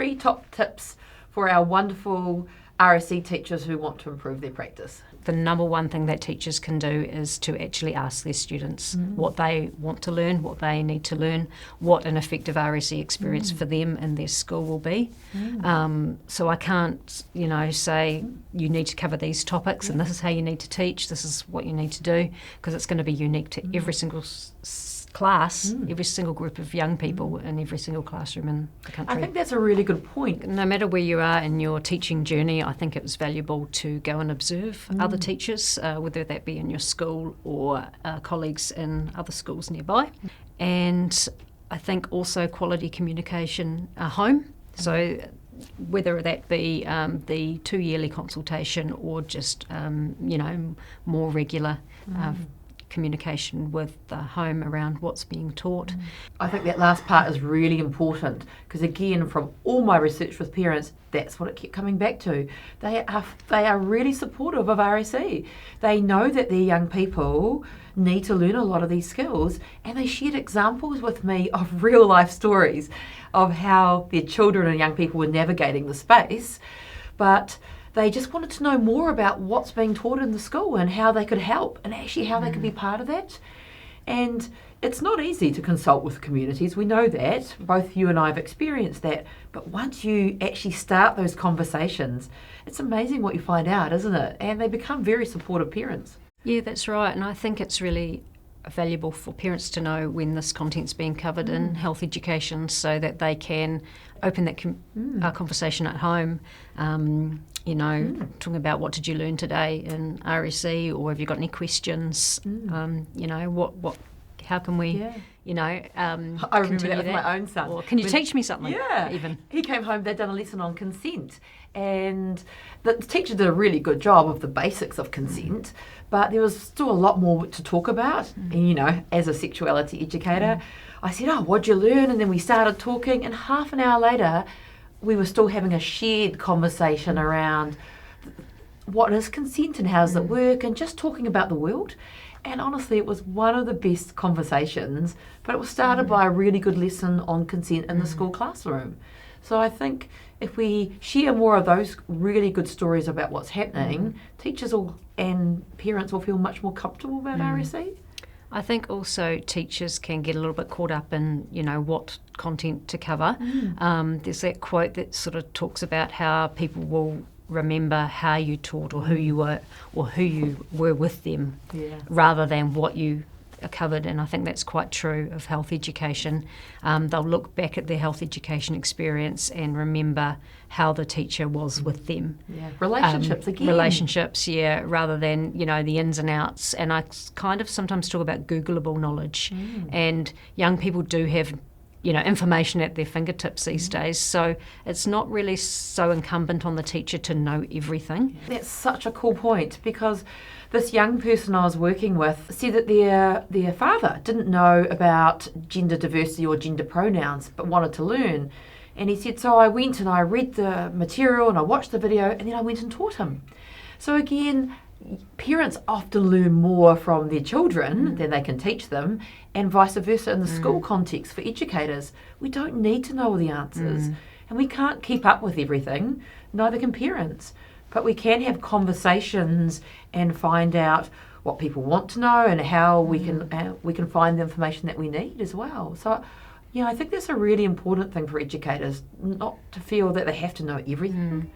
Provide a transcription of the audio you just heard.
3 top tips for our wonderful RSE teachers who want to improve their practice. The number one thing that teachers can do is to actually ask their students what they want to learn, what they need to learn, what an effective RSE experience for them and their school will be. So I can't, say you need to cover these topics and this is how you need to teach, this is what you need to do, because it's going to be unique to every single class, every single group of young people in every single classroom in the country. I think that's a really good point. No matter where you are in your teaching journey, I think it was valuable to go and observe other teachers, whether that be in your school or colleagues in other schools nearby. And I think also quality communication home. So whether that be the 2 yearly consultation or just, more regular communication with the home around what's being taught. I think that last part is really important because, again, from all my research with parents, that's what it kept coming back to. They are really supportive of RSE. They know that their young people need to learn a lot of these skills, and they shared examples with me of real life stories of how their children and young people were navigating the space, but they just wanted to know more about what's being taught in the school and how they could help and actually how they could be part of that. And it's not easy to consult with communities. We know that. Both you and I have experienced that. But once you actually start those conversations, it's amazing what you find out, isn't it? And they become very supportive parents. Yeah, that's right. And I think it's really valuable for parents to know when this content's being covered in health education so that they can open that conversation at home. Talking about what did you learn today in RSE, or have you got any questions? How can we, I remember that with my own son. Or can you teach me something? Yeah. Even. He came home, they'd done a lesson on consent, and the teacher did a really good job of the basics of consent, but there was still a lot more to talk about. And, as a sexuality educator, I said, what'd you learn? And then we started talking, and half an hour later, we were still having a shared conversation around what is consent and how does it work, and just talking about the world. And honestly, it was one of the best conversations, but it was started by a really good lesson on consent in the school classroom. So I think if we share more of those really good stories about what's happening, teachers and parents will feel much more comfortable about RSE. I think also teachers can get a little bit caught up in, what content to cover. There's that quote that sort of talks about how people will remember how you taught or who you were with them rather than what you covered, and I think that's quite true of health education. They'll look back at their health education experience and remember how the teacher was with them. Relationships again. Relationships, rather than, the ins and outs. And I kind of sometimes talk about Googleable knowledge. And young people do have, information at their fingertips these days. So it's not really so incumbent on the teacher to know everything. That's such a cool point, because this young person I was working with said that their father didn't know about gender diversity or gender pronouns but wanted to learn. And he said, so I went and I read the material and I watched the video and then I went and taught him. So again, parents often learn more from their children than they can teach them, and vice versa in the school context for educators. We don't need to know all the answers, and we can't keep up with everything, neither can parents. But we can have conversations and find out what people want to know and how we can find the information that we need as well. So, I think that's a really important thing for educators, not to feel that they have to know everything.